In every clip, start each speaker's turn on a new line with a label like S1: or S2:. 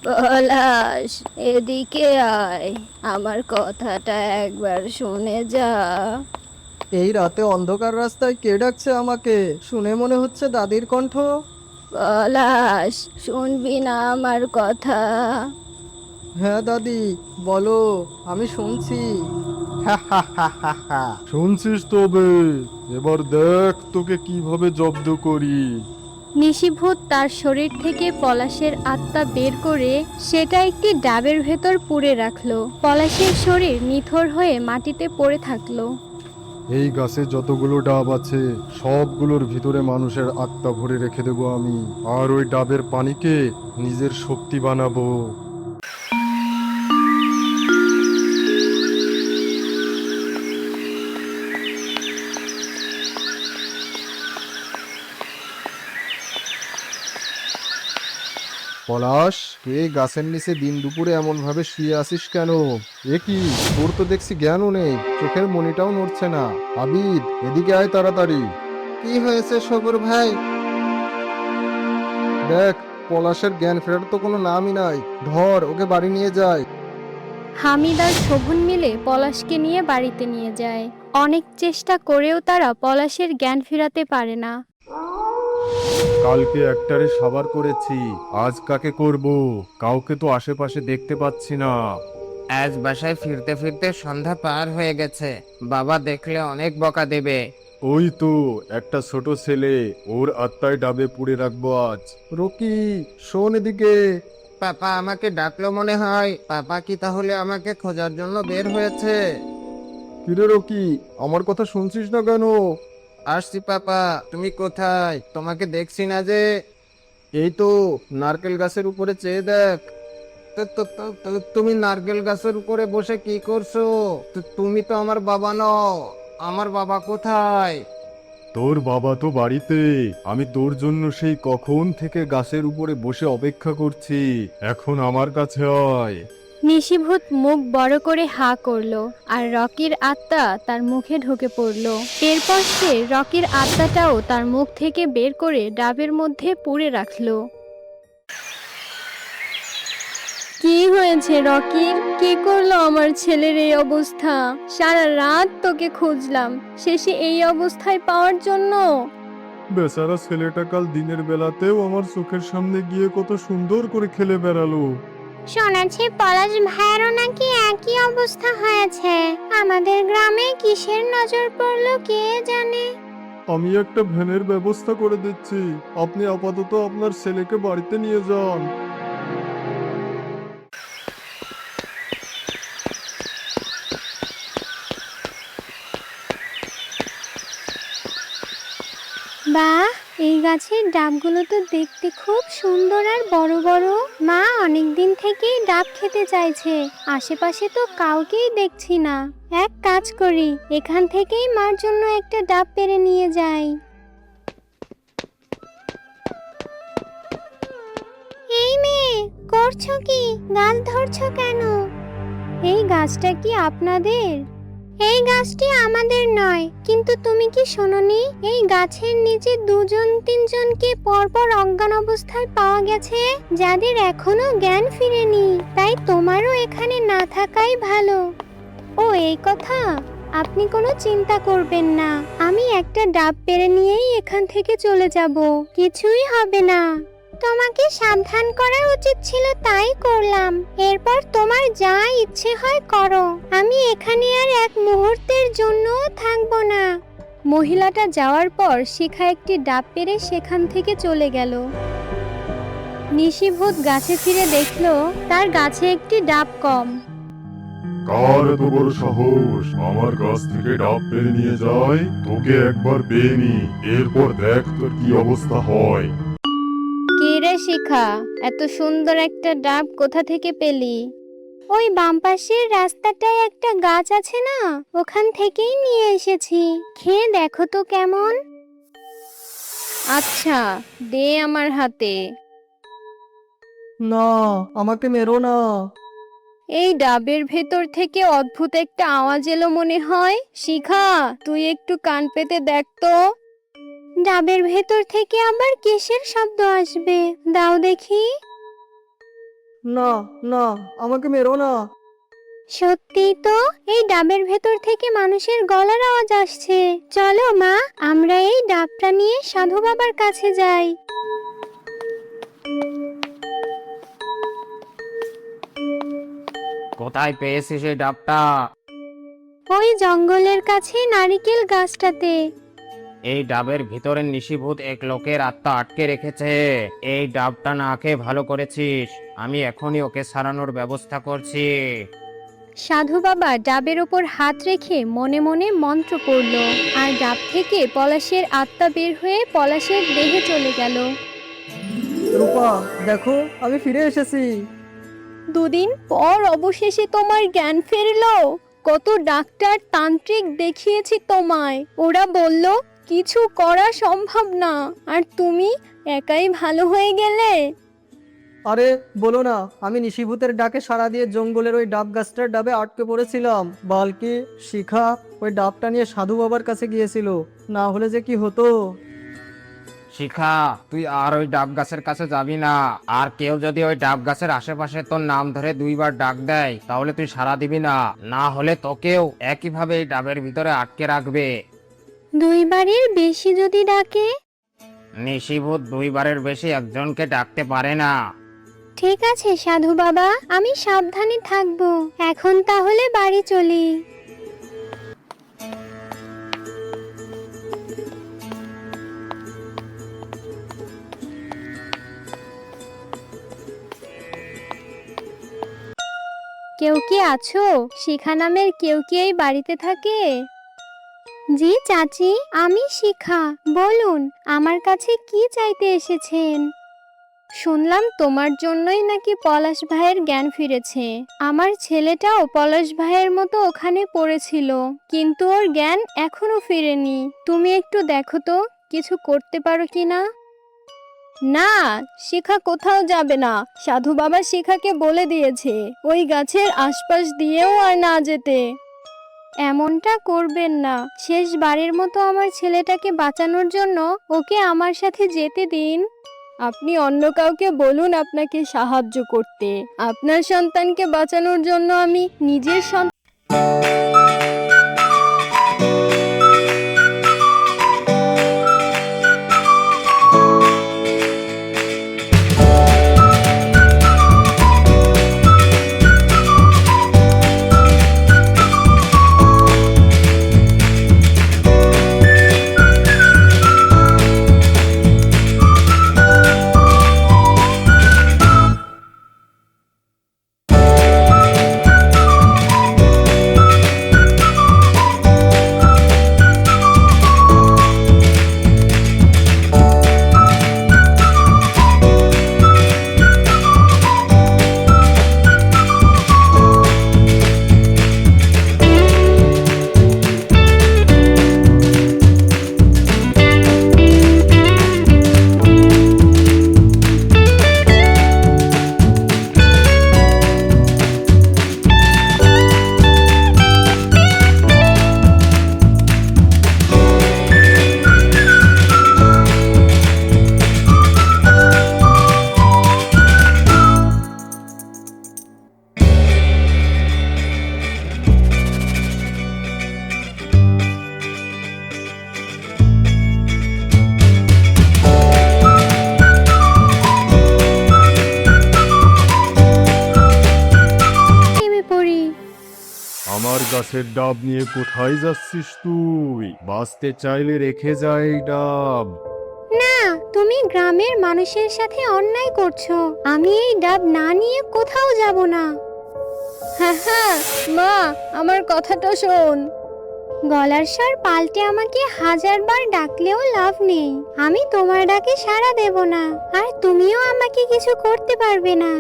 S1: পলাশ, এদিকে আয়। আমার কথাটা একবার শুনে যা।
S2: এই রাতে অন্ধকার রাস্তায় কে ডাকছে আমাকে? শুনে মনে হচ্ছে দাদির কণ্ঠ।
S1: পলাশ, শুনবি না আমার কথা?
S2: হ্যাঁ দাদি, বলো, আমি শুনছি।
S3: হা হা হা হা হা। শুনছিস তবে? এবার দেখ তোকে কিভাবে জব্দ করি।
S4: নিশিভূত তার শরীর থেকে পলাশের আত্মা বের করে সেটা একটি ডাবের ভেতর পুরে রাখলো। পলাশের শরীর নিথর হয়ে মাটিতে পড়ে থাকলো।
S3: এই গাছে যতগুলো ডাব আছে সবগুলোর ভিতরে মানুষের আত্মা ভরে রেখে দেবো আমি, আর ওই ডাবের পানিকে নিজের শক্তি বানাবো। পলাশ, তুই এই গাছের নিচে দিন দুপুরে এমন ভাবে শুয়ে আসিস কেন? এ কি, তোর তো দেখছি জ্ঞানও নেই, চোখের মনিটাও নড়ছে না। আবিদ, এদিকে আয় তাড়াতাড়ি।
S2: কি হয়েছে সবুর ভাই?
S3: দেখ, পলাশের জ্ঞান ফেরার তো কোনো নামই নাই। ধর, ওকে বাড়ি নিয়ে যায়।
S4: হামিদ আর শোভন মিলে পলাশকে নিয়ে বাড়িতে নিয়ে যায়। অনেক চেষ্টা করেও তারা পলাশের জ্ঞান ফেরাতে পারে না।
S3: কালকে একটারে সাবার করেছি, আজ কাকে করব? কাউকে তো আশেপাশে দেখতে পাচ্ছি না।
S5: আজ বাসায় ফিরতে ফিরতে সন্ধ্যা পার হয়ে গেছে। বাবা দেখলে অনেক বকা দেবে।
S3: ওই তো একটা ছোট ছেলে, ওর আত্মায় ডাবে পুড়ে রাখবো আজ। রকি, শোন এদিকে।
S5: পাপা আমাকে ডাকলো মনে হয়। পাপা কি তাহলে আমাকে খোঁজার জন্য বের হয়েছে?
S3: কিরে রকি, আমার কথা শুনছিস না কেন?
S5: আসছি পাপা, তুমি কোথায়? তোমাকে দেখছি না যে।
S3: এই তো, নারকেল গাছের উপরে চেয়ে দেখ।
S5: তুমি নারকেল গাছের উপরে বসে কি করছো? তুমি তো আমার বাবা নও। আমার বাবা কোথায়?
S3: তোর বাবা তো বাড়িতে। আমি তোর জন্য সেই কখন থেকে গাছের উপরে বসে অপেক্ষা করছি। এখন আমার কাছে আয়।
S4: নিশিভূত মুখ বড় করে হাঁ করলো আর রকির আত্মা তার মুখে ঢুকে পড়লো। এরপর সে রকির আত্মাটাও তার মুখ থেকে বের করে ডাবের মধ্যে পুরে রাখলো। কি হয়েছে রকির? কি করলো আমার ছেলের এই অবস্থা? সারা রাত তোকে খুঁজলাম, শেষে এই অবস্থায় পাওয়ার জন্য।
S3: বেচারা ছেলেটা কাল দিনের বেলাতেও আমার চোখের সামনে গিয়ে কত সুন্দর করে খেলে বেড়ালো।
S6: শোনাচ্ছি পলাশ ভাইয়েরও নাকি একই অবস্থা হয়েছে। আমাদের গ্রামে কিসের নজর পড়লো কে জানে।
S3: আমি একটা ভ্যানের ব্যবস্থা করে দিচ্ছি, আপনি আপাতত আপনার ছেলেকে বাড়িতে নিয়ে যান।
S6: বাহ, এই গাছের ডাবগুলো তো দেখতে খুব সুন্দর আর বড় বড়। মা অনেক দিন থেকেই ডাব খেতে চাইছে, আশেপাশে তো কাউকেই দেখছি না। এক কাজ করি, এখান থেকেই মার জন্য একটা ডাব পেড়ে নিয়ে যাই। এই মেয়ে, করছো কি? গাছ ধরছো কেন? এই গাছটা কি আপনাদের? এই গাছটি আমাদের নয়, কিন্তু তুমি কি শোনোনি? এই গাছের নিচে দুজন তিনজনকে পরপর অজ্ঞান অবস্থায় পাওয়া গেছে, যাদের এখনো জ্ঞান ফিরেনি। তাই তোমারও এখানে না থাকাই ভালো। ও এই কথা? আপনি কোনো চিন্তা করবেন না, আমি একটা ডাব পেড়ে নিয়েই এখান থেকে চলে যাব, কিছুই হবে না। তোমাকে সাবধান করা উচিত ছিল, তাই করলাম। এরপর তোমার যা ইচ্ছে হয় করো, আমি এখানে আর এক মুহূর্তের জন্যও থাকবো না।
S4: মহিলাটা যাওয়ার পর শিখা একটি ডাব পেড়ে সেখান থেকে চলে গেল। নিশিভূত গাছে ফিরে দেখলো তার গাছে একটি ডাব কম।
S3: কার এত বড় সাহস আমার গাছ থেকে ডাব পেরে নিয়ে যায়? তোকে একবার পেয়ে নি, এরপর দেখ তোর কি অবস্থা হয়।
S4: কে রে শিখা, এত সুন্দর একটা ডাব কোথা থেকে পেলি?
S6: ওই বাম পাশের রাস্তাটায় একটা গাছ আছে না, ওখান থেকেই নিয়ে এসেছি। খেয়ে দেখো তো কেমন।
S4: আচ্ছা, দে আমার হাতে।
S2: না, আমাকে মেরো না।
S4: এই ডাবের ভেতর থেকে অদ্ভুত একটা আওয়াজ এলো মনে হয়। শিখা, তুই একটু কান পেতে দেখ তো।
S6: ডাবের ভেতর থেকে আবার কিসের শব্দ আসবে? দাও দেখি।
S2: না না, আমাকে মেরো না।
S6: সত্যি তো, এই ডাবের ভেতর থেকে মানুষের গলার আওয়াজ আসছে। চলো মা, আমরা এই ডাবটা নিয়ে সাধু বাবার কাছে যাই।
S5: কোথায় পেয়েছিস এই ডাবটা?
S6: ওই জঙ্গলের কাছে নারিকেল গাছটাতে।
S5: এই ডাবের ভিতরে নিশিভূত এক লোকের আত্মা আটকে রেখেছে। এই ডাবটা না খেয়ে ভালো করেছিস, আমি এখনই ওকে সারানোর ব্যবস্থা করছি।
S4: সাধু বাবা ডাবের ওপর হাত রেখে মনে মনে মন্ত্র পড়ল, আর ডাব থেকে পলাশের আত্মা বের হয়ে পলাশের দেহে চলে গেল।
S2: রূপা, দেখো আমি ফিরে এসেছি।
S4: দুদিন পর অবশেষে তোমার জ্ঞান ফিরলো। কত ডাক্তার তান্ত্রিক দেখিয়েছি তোমায়, ওরা বলল কিছু করা সম্ভব না, আর তুমি একাই ভালো হয়ে গেলে।
S2: আরে বলো না, আমি নিশিভূতের ডাকে সাড়া দিয়ে জঙ্গলের ওই ডাব গাছটার ডাবে আটকে পড়েছিলাম। বালকি শিখা ওই ডাবটা নিয়ে সাধু বাবার কাছে গিয়েছিল, না হলে যে কি হতো।
S5: শিখা, তুই আর ওই ডাব গাছের কাছে যাবি না। আর কেউ যদি ওই ডাব গাছের আশেপাশে তোর নাম ধরে 2বার ডাক দেয়, তাহলে তুই সাড়া দিবি না, না হলে তোকেও একইভাবে এই ডাবের ভিতরে আটকে রাখবে।
S6: 2বারের বেশি যদি ডাকে?
S5: নিশিভূত 2বারের বেশি একজনকে ডাকতে পারে না।
S6: ঠিক আছে সাধু বাবা, আমি সাবধানে থাকবো। এখন তাহলে বাড়ি চলি।
S4: কেউ কি আছো? শিখা নামের কেউ কি এই বাড়িতে থাকে?
S6: জি চাচি, আমি শিখা। বলুন, আমার কাছে কি চাইতে এসেছেন?
S4: শুনলাম তোমার জন্যই নাকি পলাশ ভাইয়ের জ্ঞান ফিরেছে। আমার ছেলেটাও পলাশ ভাইয়ের মতো ওখানে পড়েছিল, কিন্তু ওর জ্ঞান এখনো ফিরেনি। তুমি একটু দেখো তো কিছু করতে পারো কিনা। না, শিখা কোথাও যাবে না। সাধু বাবা শিখাকে বলে দিয়েছে ওই গাছের আশপাশ দিয়েও আর না যেতে। এমনটা করবেন না, শেষবারের মতো আমার ছেলেটাকে বাঁচানোর জন্য ওকে আমার সাথে যেতে দিন। আপনি অন্য কাউকে বলুন আপনাকে সাহায্য করতে। আপনার সন্তানকে বাঁচানোর জন্য আমি নিজের
S6: নেমে পড়ি।
S3: আমার গাছের ডাব নিয়ে কোথায় যাচ্ছিস তুই? বাঁচতে চাইলে রেখে যা এই ডাব।
S6: না, তুমি গ্রামের মানুষের সাথে অন্যায় করছো। আমি এই ডাব না নিয়ে কোথাও যাব না।
S4: হ্যাঁ হ্যাঁ মা, আমার কথাটা শোন।
S6: গলার স্বর পাল্টে আমাকে 1000বার ডাকলেও লাভ নেই। আমি তোমার ডাকে সাড়া দেব না, আর তুমিও আমাকে কিছু করতে পারবে না।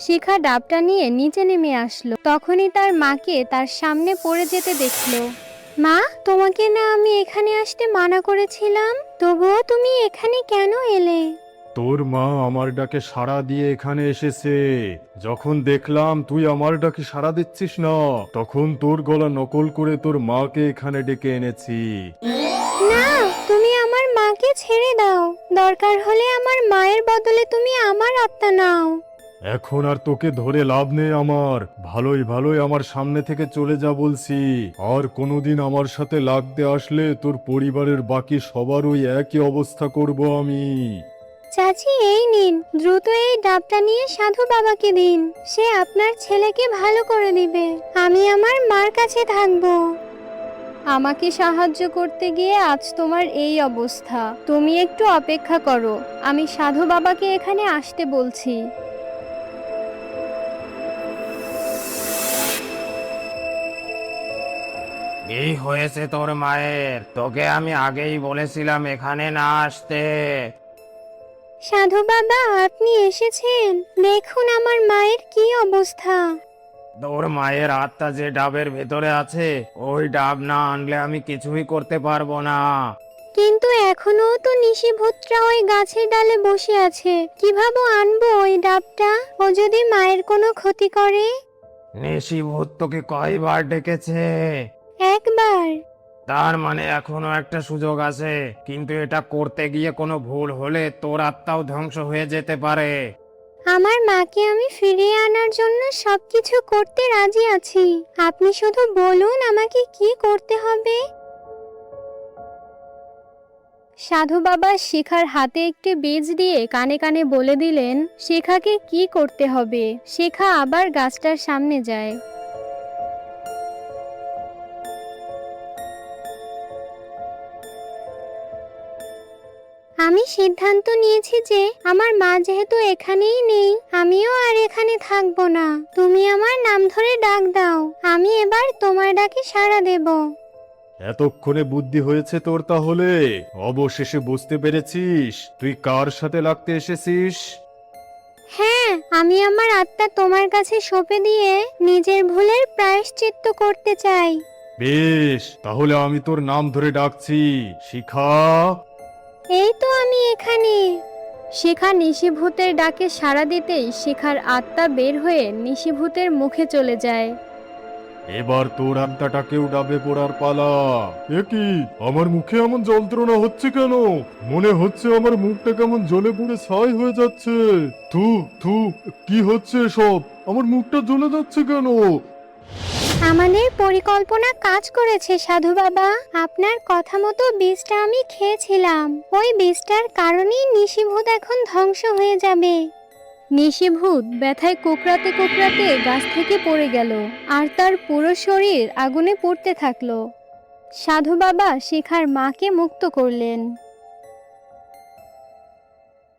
S4: শিখা ডাবটা নিয়ে নিচে নেমে আসলো। তখনই তার মাকে তার সামনে পড়ে যেতে দেখলো।
S6: মা, তোমাকে না আমি এখানে আসতে মানা করেছিলাম? তবুও তুমি এখানে কেন এলে?
S3: তোর মা আমার ডাকে সাড়া দিয়ে এখানে এসেছে। যখন দেখলাম তুই আমার ডাকে সাড়া দিচ্ছিস না, তখন তোর গলা নকল করে তোর মাকে এখানে ডেকে এনেছি।
S6: না, তুমি আমার মাকে ছেড়ে দাও। দরকার হলে আমার মায়ের বদলে তুমি আমার আত্মা নাও।
S3: এখন আর তোকে ধরে লাভ নেই আমার। ভালোই ভালোই আমার সামনে থেকে চলে যা বলছি। আর কোনোদিন আমার সাথে লাগতে আসলে তোর পরিবারের বাকি সবার ওই একই অবস্থা করব আমি।
S6: চাচি, এই নিন, দ্রুত এই ডাবটা নিয়ে সাধু বাবাকে দিন। সে আপনার ছেলেকে ভালো করে দিবে। আমি আমার মার কাছে থাকবো।
S4: আমাকে সাহায্য করতে গিয়ে আজ তোমার এই অবস্থা। তুমি একটু অপেক্ষা করো, আমি সাধু বাবাকে এখানে আসতে বলছি।
S5: এই হয়েছে তোর মায়ের? তোকে আমি আগেই বলেছিলাম এখানে না আসতে।
S6: সাধু বাবা, আপনি এসেছেন। দেখুন আমার মায়ের কি অবস্থা।
S5: তোর মায়ের আত্মা যে ডাবের ভেতরে আছে, ওই ডাব না আনলে আমি কিছুই করতে পারবো না।
S6: কিন্তু এখনো তো নিশিভূতরা ওই গাছের ডালে বসে আছে। কিভাবে আনবো ওই ডাবটা? ও যদি মায়ের কোনো ক্ষতি করে?
S5: নিশিভূত তোকে কয়বার ডেকেছে?
S6: একবার।
S5: তার মানে এখনো একটা সুযোগ আছে, কিন্তু এটা করতে গিয়ে কোনো ভুল হলে তোর আত্মাও ধ্বংস হয়ে যেতে পারে।
S6: আমার মাকে আমি ফিরিয়ে আনার জন্য সবকিছু করতে রাজি আছি। আপনি শুধু বলুন আমাকে কি করতে হবে।
S4: সাধু বাবা শিখার হাতে একটি বীজ দিয়ে কানে কানে বলে দিলেন শিখাকে কি করতে হবে। শিখা আবার গাছটার সামনে যায়।
S6: আমি সিদ্ধান্ত নিয়েছি যে আমার মা যেহেতু এখানেই নেই, আমিও আর এখানে থাকবো না। তুমি আমার নাম ধরে ডাক দাও, আমি এবার তোমার ডাকে সাড়া দেব।
S3: এতক্ষণে বুদ্ধি হয়েছে তোর তাহলে? অবশেষে বুঝতে পেরেছিস তুই কার সাথে লাগতে এসেছিস?
S6: হ্যাঁ, আমি আমার আত্মা তোমার কাছে সঁপে দিয়ে নিজের ভুলের প্রায়শ্চিত্ত করতে চাই।
S3: বেশ, তাহলে আমি তোর নাম ধরে ডাকছি। শিখা।
S6: এই তো আমি এখানে।
S4: শিখা নিশিভূতের ডাকে সাড়া দিতেই শিখার আত্মা বের হয়ে নিশিভূতের মুখে চলে যায়।
S3: এবার তোর আত্মাটাকেও ডাবে পড়ার পালা। এ কি, আমার মুখে এমন যন্ত্রণা হচ্ছে কেন? মনে হচ্ছে আমার মুখটা কেমন জ্বলে পুড়ে ছাই হয়ে যাচ্ছে। থু থু, কি হচ্ছে সব? আমার মুখটা জ্বলে যাচ্ছে কেন?
S6: আমাদের পরিকল্পনা কাজ করেছে সাধু বাবা। আপনার কথা মতো বীজটা আমি খেয়েছিলাম। ওই বীজটার কারণেই নিশিভূত এখন ধ্বংস হয়ে যাবে।
S4: নিশিভূত ব্যথায় কুকরাতে কুকরাতে গাছ থেকে পড়ে গেল আর তার পুরো শরীর আগুনে পুড়তে থাকলো। সাধু বাবা শিখার মাকে মুক্ত করলেন।